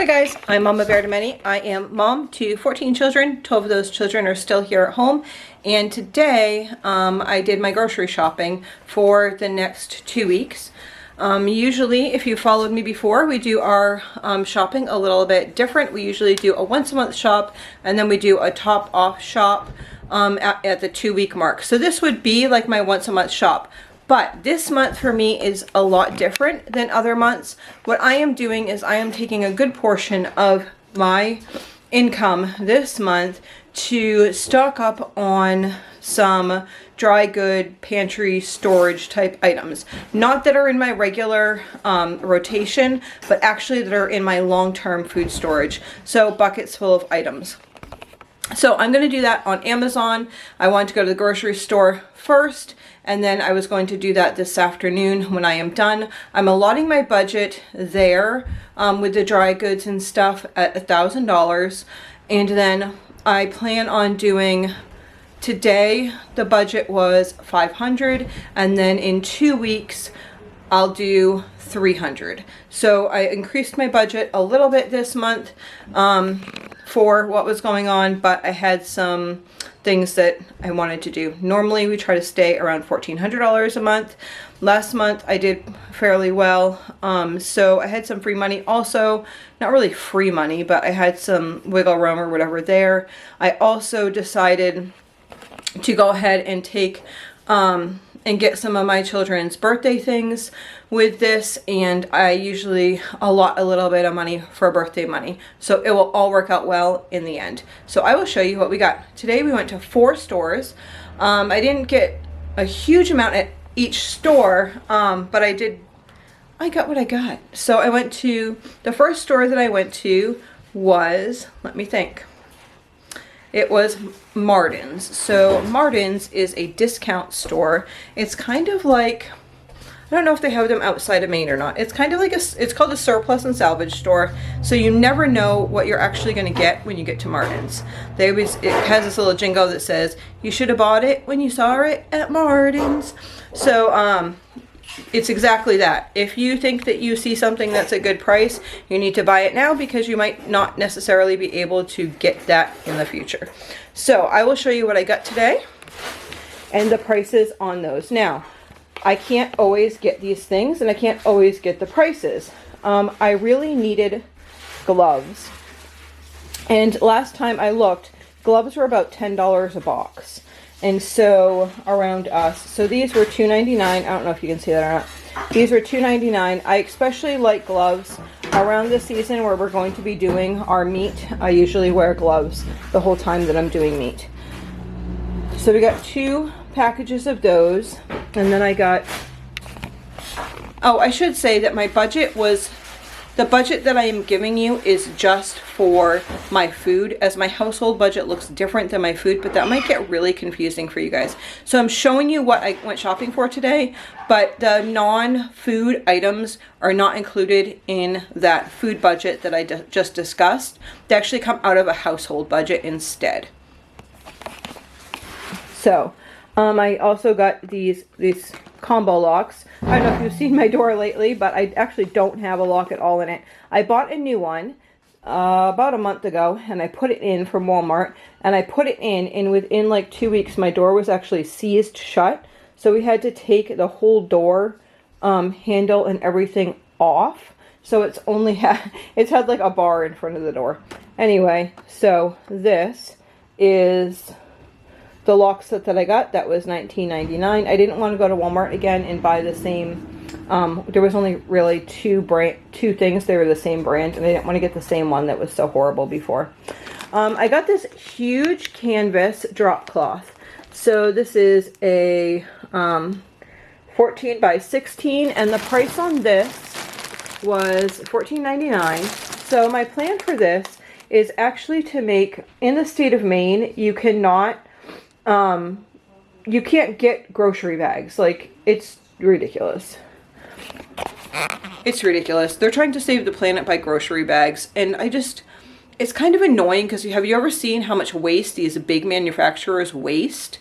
Hi guys, I'm Mama Bear to Many. I am mom to 14 children. 12 of those children are still here at home. And today I did my grocery shopping for the next 2 weeks. Usually, if you followed me before, we do our shopping a little bit different. We usually do a once a month shop, and then we do a top off shop at the 2 week mark. So this would be like my once a month shop. But this month for me is a lot different than other months. What I am doing is I am taking a good portion of my income this month to stock up on some dry good pantry storage type items. Not that are in my regular rotation, but actually that are in my long-term food storage. So buckets full of items. So I'm going to do that on Amazon. I wanted to go to the grocery store first, and then I was going to do that this afternoon when I am done. I'm allotting my budget there with the dry goods and stuff at $1,000. And then I plan on doing, today the budget was $500, and then in 2 weeks I'll do $300. So I increased my budget a little bit this month for what was going on, but I had some things that I wanted to do. Normally we try to stay around $1,400 a month. Last month I did fairly well, so I had some free money also. Not really free money, but I had some wiggle room or whatever there. I also decided to go ahead and take and get some of my children's birthday things with this, and I usually allot a little bit of money for birthday money, so it will all work out well in the end. So I will show you what we got. Today we went to 4 stores. I didn't get a huge amount at each store, but I got what I got. So I went to, the first store that I went to was, let me think, it was Martin's. So Martin's is a discount store. It's kind of like, I don't know if they have them outside of Maine or not. It's kind of like it's called a surplus and salvage store. So you never know what you're actually going to get when you get to Martin's. It has this little jingle that says, you should have bought it when you saw it at Martin's. So it's exactly that. If you think that you see something that's a good price, you need to buy it now because you might not necessarily be able to get that in the future. So I will show you what I got today and the prices on those. Now, I can't always get these things and I can't always get the prices. I really needed gloves. And last time I looked, gloves were about $10 a box. And so around us, so these were $2.99. I don't know if you can see that or not. These were $2.99. I especially like gloves around the season where we're going to be doing our meat. I usually wear gloves the whole time that I'm doing meat. So we got 2 packages of those, and then I got, oh, I should say that my budget was, the budget that I am giving you is just for my food, as my household budget looks different than my food, but that might get really confusing for you guys. So I'm showing you what I went shopping for today, but the non-food items are not included in that food budget that I just discussed. They actually come out of a household budget instead. So I also got these combo locks. I don't know if you've seen my door lately, but I actually don't have a lock at all in it. I bought a new one about a month ago, and I put it in from Walmart, and I put it in, and within like 2 weeks my door was actually seized shut. So we had to take the whole door handle and everything off. So it's only it's had like a bar in front of the door. Anyway, so this is the lock set that I got. That was $19.99. I didn't want to go to Walmart again and buy the same. There was only really two things. They were the same brand, and I didn't want to get the same one that was so horrible before. I got this huge canvas drop cloth. So this is a 14 by 16, and the price on this was $14.99. So my plan for this is actually to make, in the state of Maine, you cannot you can't get grocery bags. Like, it's ridiculous. It's ridiculous. They're trying to save the planet by grocery bags, and it's kind of annoying because have you ever seen how much waste these big manufacturers waste?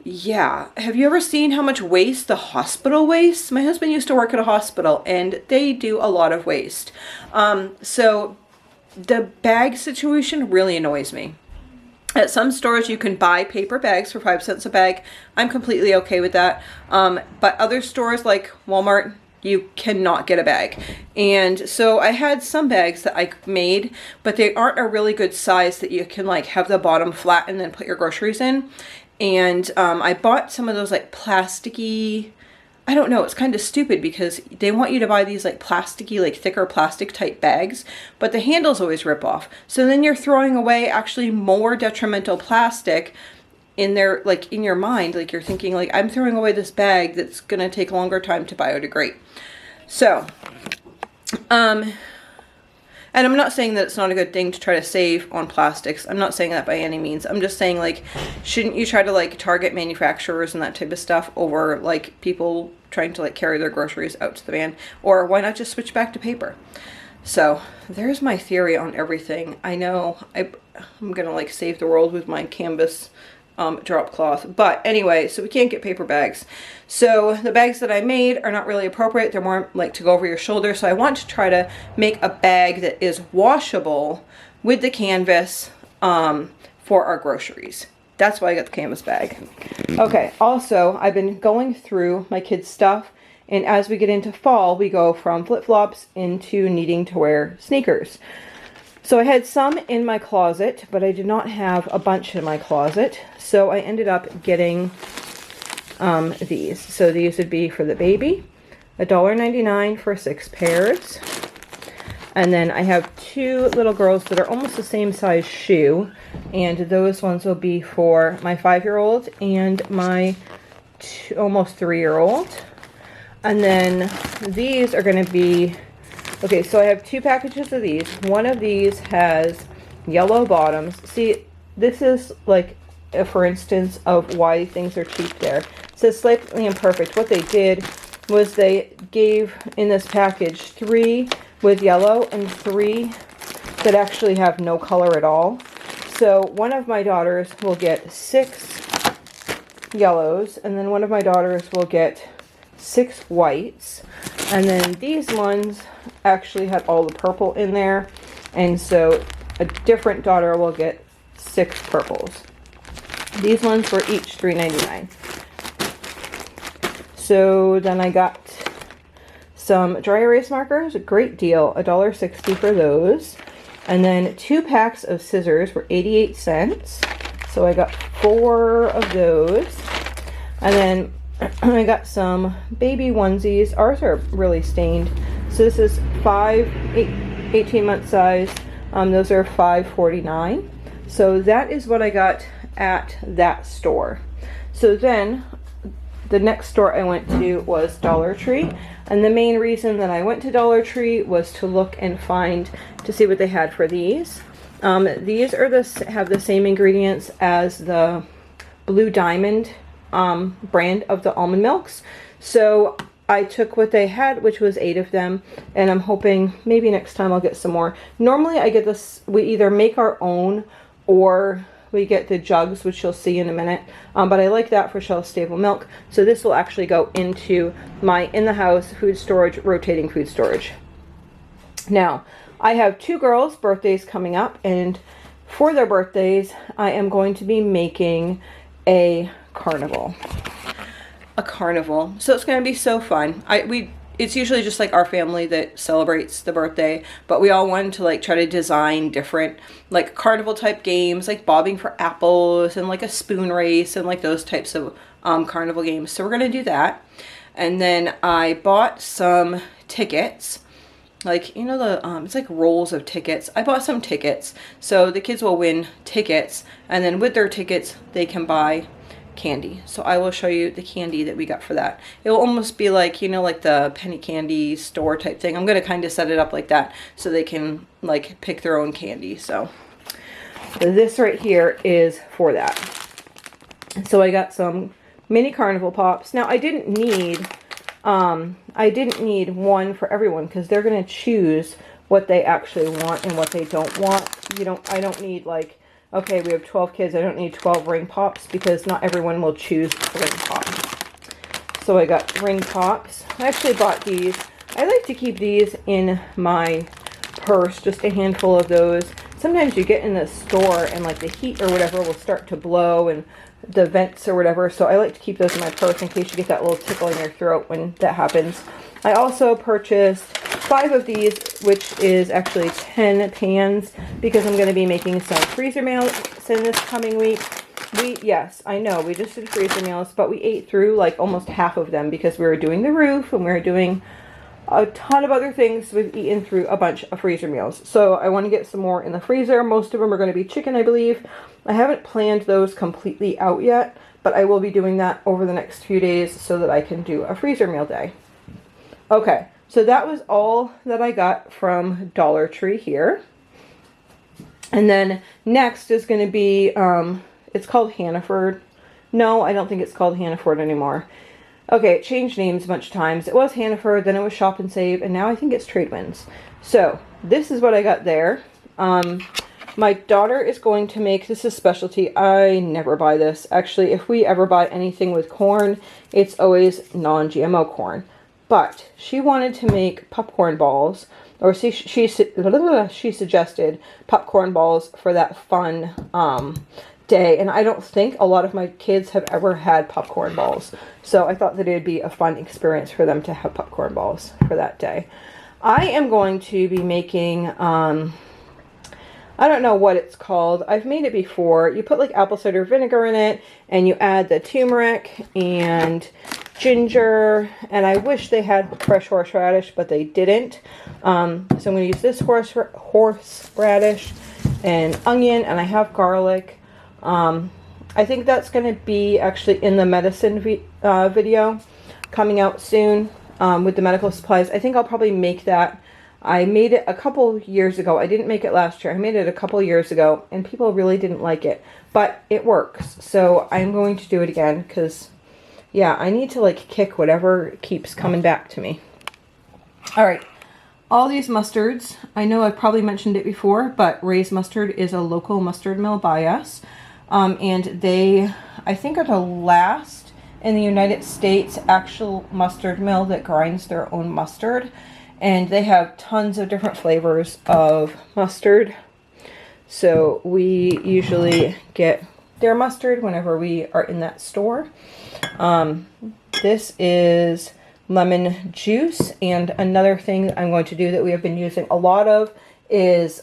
Yeah. Have you ever seen how much waste the hospital wastes? My husband used to work at a hospital and they do a lot of waste. So the bag situation really annoys me. At some stores, you can buy paper bags for 5 cents a bag. I'm completely okay with that. But other stores like Walmart, you cannot get a bag. And so I had some bags that I made, but they aren't a really good size that you can like have the bottom flat and then put your groceries in. And I bought some of those like plasticky, I don't know, it's kind of stupid because they want you to buy these like plasticky, like thicker plastic type bags, but the handles always rip off. So then you're throwing away actually more detrimental plastic in there, like in your mind, like you're thinking like, I'm throwing away this bag that's going to take a longer time to biodegrade. So, and I'm not saying that it's not a good thing to try to save on plastics. I'm not saying that by any means. I'm just saying like, shouldn't you try to like target manufacturers and that type of stuff over like people trying to like carry their groceries out to the van? Or why not just switch back to paper? So there's my theory on everything. I know I'm gonna like save the world with my canvas drop cloth. But anyway, so we can't get paper bags. So the bags that I made are not really appropriate. They're more like to go over your shoulder. So I want to try to make a bag that is washable with the canvas for our groceries. That's why I got the canvas bag. Okay, also I've been going through my kids' stuff, and as we get into fall, we go from flip-flops into needing to wear sneakers. So I had some in my closet, but I did not have a bunch in my closet. So I ended up getting these. So these would be for the baby, $1.99 for 6 pairs. And then I have 2 little girls that are almost the same size shoe. And those ones will be for my 5-year-old and my almost 3-year-old. And then these are going to be... Okay, so I have 2 packages of these. One of these has yellow bottoms. See, this is like, for instance, of why things are cheap there. It says slightly imperfect. What they did was they gave in this package 3 with yellow and 3 that actually have no color at all. So one of my daughters will get 6 yellows, and then one of my daughters will get 6 whites. And then these ones actually had all the purple in there. And so a different daughter will get 6 purples. These ones were each $3.99. So then I got some dry erase markers, a great deal, $1.60 for those. And then 2 packs of scissors were 88 cents. So I got 4 of those. And then I got some baby onesies. Ours are really stained. So this is 18-month size. Those are $5.49. So that is what I got at that store. So then the next store I went to was Dollar Tree. And the main reason that I went to Dollar Tree was to look and find, to see what they had for these. These are have the same ingredients as the Blue Diamond brand of the almond milks. So I took what they had, which was 8 of them, and I'm hoping maybe next time I'll get some more. Normally I get this, we either make our own or we get the jugs, which you'll see in a minute. But I like that for shelf-stable milk. So this will actually go into my in-the-house food storage, rotating food storage. Now, I have 2 girls' birthdays coming up, and for their birthdays, I am going to be making a carnival. A carnival. So it's going to be so fun. It's usually just like our family that celebrates the birthday, but we all wanted to like try to design different like carnival type games, like bobbing for apples and like a spoon race and like those types of carnival games. So we're going to do that. And then I bought some tickets, like, you know, the it's like rolls of tickets. I bought some tickets, so the kids will win tickets, and then with their tickets they can buy candy. So I will show you the candy that we got for that. It will almost be like, you know, like the penny candy store type thing. I'm going to kind of set it up like that so they can like pick their own candy. So this right here is for that. So I got some mini carnival pops. Now I didn't need one for everyone because they're going to choose what they actually want and what they don't want. I don't need like Okay, we have 12 kids. I don't need 12 ring pops because not everyone will choose ring pops. So I got ring pops. I actually bought these. I like to keep these in my purse, just a handful of those. Sometimes you get in the store and like the heat or whatever will start to blow and the vents or whatever. So I like to keep those in my purse in case you get that little tickle in your throat when that happens. I also purchased 5 of these, which is actually 10 pans, because I'm going to be making some freezer meals in this coming week. Yes, I know, we just did freezer meals, but we ate through like almost half of them because we were doing the roof and we were doing a ton of other things. We've eaten through a bunch of freezer meals. So I want to get some more in the freezer. Most of them are going to be chicken, I believe. I haven't planned those completely out yet, but I will be doing that over the next few days so that I can do a freezer meal day. Okay, so that was all that I got from Dollar Tree here. And then next is going to be, it's called Hannaford. No, I don't think it's called Hannaford anymore. Okay, it changed names a bunch of times. It was Hannaford, then it was Shop and Save, and now I think it's Tradewinds. So, this is what I got there. My daughter is going to make, this is specialty, I never buy this. Actually, if we ever buy anything with corn, it's always non-GMO corn. But she wanted to make popcorn balls, or she suggested popcorn balls for that fun day, and I don't think a lot of my kids have ever had popcorn balls, so I thought that it would be a fun experience for them to have popcorn balls for that day. I am going to be making, I don't know what it's called. I've made it before. You put like apple cider vinegar in it, and you add the turmeric and ginger, and I wish they had fresh horseradish, but they didn't. So I'm going to use this horseradish and onion, and I have garlic. I think that's going to be actually in the medicine video coming out soon with the medical supplies. I think I'll probably make that. I made it a couple years ago. I didn't make it last year. I made it a couple years ago, and people really didn't like it, but it works. So I'm going to do it again because, yeah, I need to like kick whatever keeps coming back to me. All right. All these mustards, I know I've probably mentioned it before, but Ray's Mustard is a local mustard mill by us. And they, I think, are the last in the United States actual mustard mill that grinds their own mustard. And they have tons of different flavors of mustard. So we usually get their mustard whenever we are in that store. This is lemon juice. And another thing I'm going to do that we have been using a lot of is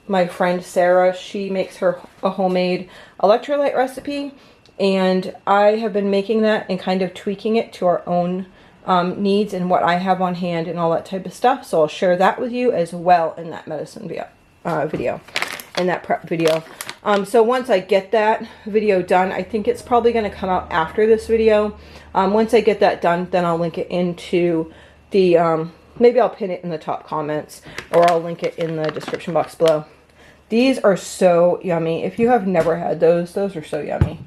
my friend Sarah. She makes her a homemade electrolyte recipe. And I have been making that and kind of tweaking it to our own needs and what I have on hand and all that type of stuff. So I'll share that with you as well in that medicine video, in that prep video. So once I get that video done, I think it's probably going to come out after this video. Once I get that done, then I'll link it into the, maybe I'll pin it in the top comments, or I'll link it in the description box below. These are so yummy. If you have never had those are so yummy.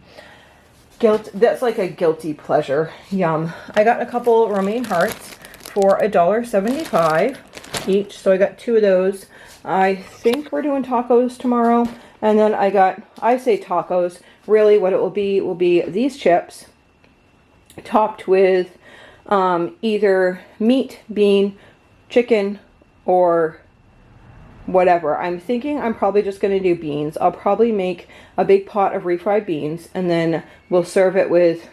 That's like a guilty pleasure. Yum. I got a couple romaine hearts for $1.75 each. So I got 2 of those. I think we're doing tacos tomorrow. And then I say tacos, really what it will be these chips topped with either meat, bean, chicken, or whatever. I'm thinking I'm probably just going to do beans. I'll probably make a big pot of refried beans, and then we'll serve it with,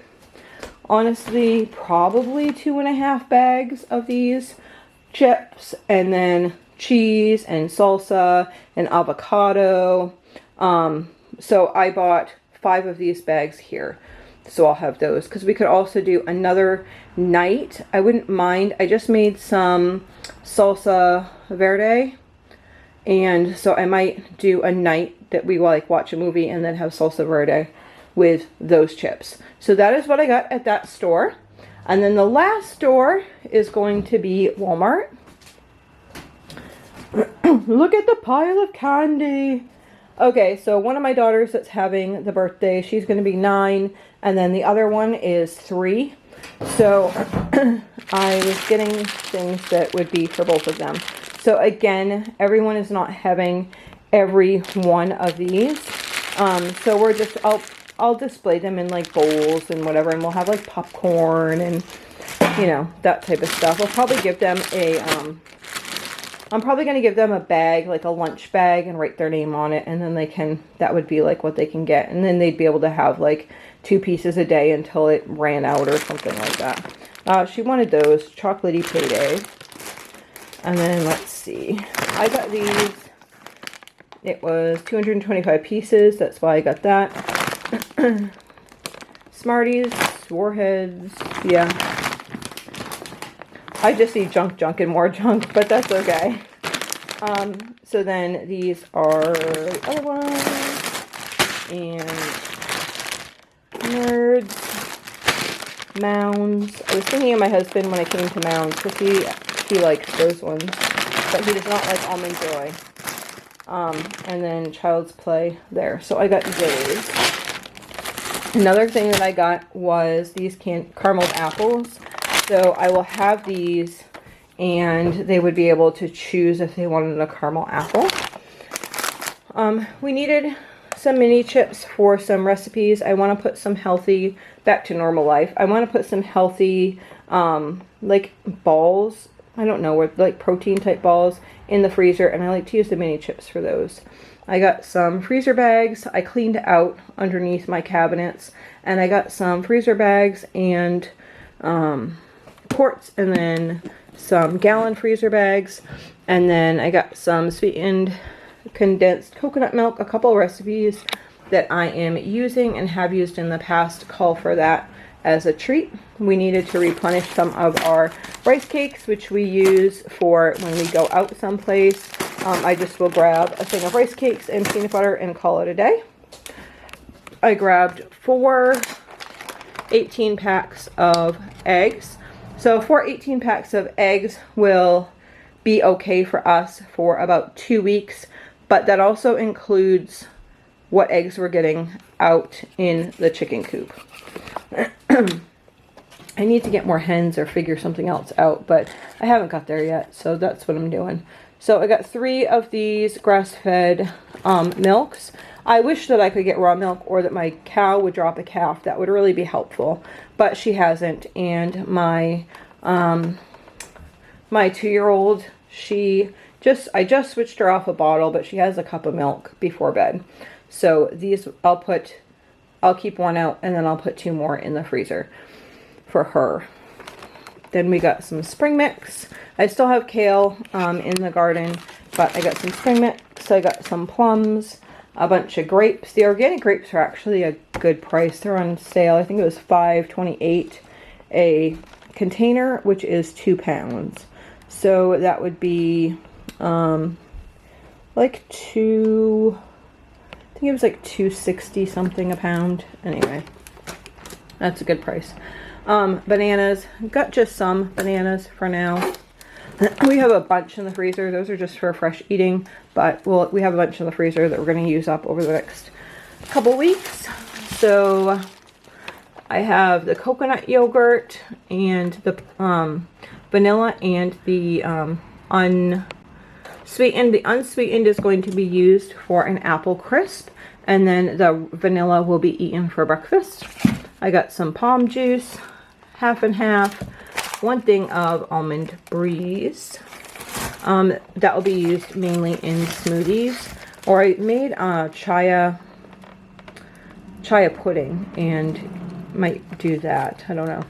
honestly, probably 2.5 bags of these chips, and then cheese and salsa and avocado. So I bought 5 of these bags here. So I'll have those, because we could also do another night. I wouldn't mind. I just made some salsa verde. And so I might do a night that we like watch a movie and then have salsa verde with those chips. So that is what I got at that store. And then the last store is going to be Walmart. Look at the pile of candy. Okay, so one of my daughters that's having the birthday, she's going to be 9. And then the other one is 3. So I was getting things that would be for both of them. So again, everyone is not having every one of these. So we're just, I'll display them in like bowls and whatever, and we'll have like popcorn and, you know, that type of stuff. I'll probably give them a, I'm probably going to give them a bag, like a lunch bag, and write their name on it, and then they can, that would be like what they can get, and then they'd be able to have like 2 pieces a day until it ran out or something like that. She wanted those, chocolatey payday. And then let's see, I got these, it was 225 pieces, that's why I got that. Smarties, Warheads, yeah. I just see junk and more junk, but that's okay. So then these are the other ones, and Nerds, Mounds. I was thinking of my husband when I came to Mounds, because he likes those ones, but he does not like Almond Joy. And then Child's Play there. So I got those. Another thing that I got was these carameled apples. So I will have these, and they would be able to choose if they wanted a caramel apple. We needed some mini chips for some recipes. I want to put some healthy, back to normal life. I want to put some healthy, like balls, I don't know, like protein type balls in the freezer, and I like to use the mini chips for those. I got some freezer bags. I cleaned out underneath my cabinets, and I got some freezer bags and quarts, and then some gallon freezer bags, and then I got some sweetened condensed coconut milk. A couple recipes that I am using and have used in the past call for that as a treat. We needed to replenish some of our rice cakes, which we use for when we go out someplace. I just will grab a thing of rice cakes and peanut butter and call it a day. I grabbed 4 18 packs of eggs. So 4 18 packs of eggs will be okay for us for about 2 weeks, but that also includes what eggs we're getting out in the chicken coop. I need to get more hens or figure something else out, but I haven't got there yet, so that's what I'm doing. So I got 3 of these grass-fed milks. I wish that I could get raw milk, or that my cow would drop a calf. That would really be helpful, but she hasn't. And my my 2-year-old, I just switched her off a bottle, but she has a cup of milk before bed. So these I'll keep 1 out, and then I'll put 2 more in the freezer for her. Then we got some spring mix. I still have kale in the garden, but I got some spring mix. I got some plums, a bunch of grapes. The organic grapes are actually a good price. They're on sale. I think it was $5.28 a container, which is 2 pounds. So that would be like I think it was like $2.60 something a pound. Anyway, that's a good price. Bananas, got just some bananas for now. We have a bunch in the freezer. Those are just for fresh eating, but we have a bunch in the freezer that we're going to use up over the next couple weeks. So I have the coconut yogurt and the vanilla and the unsweetened. The unsweetened is going to be used for an apple crisp, and then the vanilla will be eaten for breakfast. I got some palm juice, half and half, 1 thing of almond breeze. That will be used mainly in smoothies, or I made chia pudding and might do that. I don't know.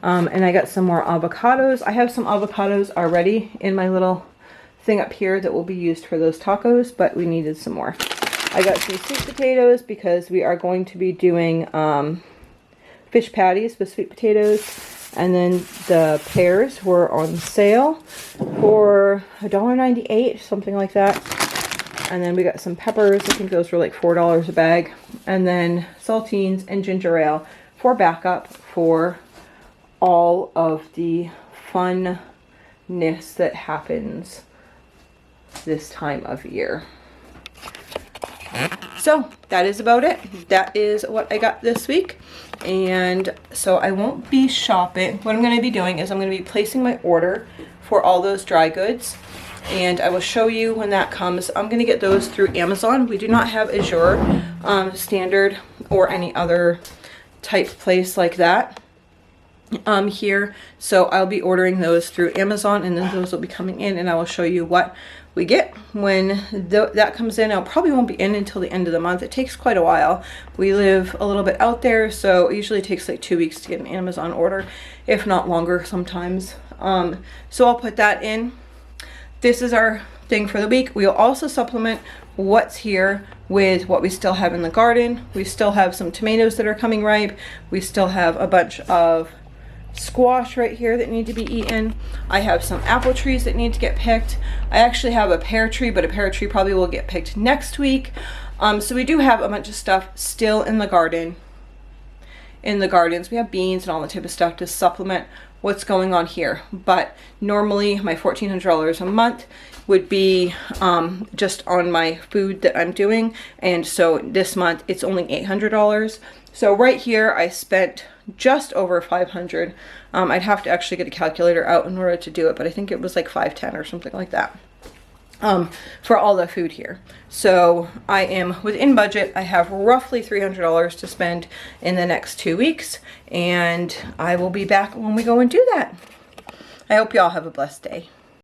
And I got some more avocados. I have some avocados already in my little thing up here that will be used for those tacos, but we needed some more. I got some sweet potatoes because we are going to be doing fish patties with sweet potatoes. And then the pears were on sale for $1.98, something like that. And then we got some peppers. I think those were like $4 a bag. And then saltines and ginger ale for backup for all of the funness that happens this time of year. So that is about it. That is what I got this week. And so I won't be shopping. What I'm going to be doing is I'm going to be placing my order for all those dry goods and I will show you when that comes. I'm going to get those through Amazon. We do not have Azure standard or any other type place like that here, so I'll be ordering those through Amazon, and then those will be coming in, and I will show you what we get when that comes in. I probably won't be in until the end of the month. It takes quite a while. We live a little bit out there, so it usually takes like 2 weeks to get an Amazon order, if not longer sometimes. So I'll put that in. This is our thing for the week. We'll also supplement what's here with what we still have in the garden. We still have some tomatoes that are coming ripe. We still have a bunch of squash right here that need to be eaten. I have some apple trees that need to get picked. I actually have a pear tree, but a pear tree probably will get picked next week. So we do have a bunch of stuff still in the garden. In the gardens, we have beans and all that type of stuff to supplement what's going on here. But normally my $1,400 a month would be just on my food that I'm doing, and so this month it's only $800. So right here I spent just over 500. I'd have to actually get a calculator out in order to do it, but I think it was like 510 or something like that for all the food here. So I am within budget. I have roughly $300 to spend in the next 2 weeks, and I will be back when we go and do that. I hope y'all have a blessed day.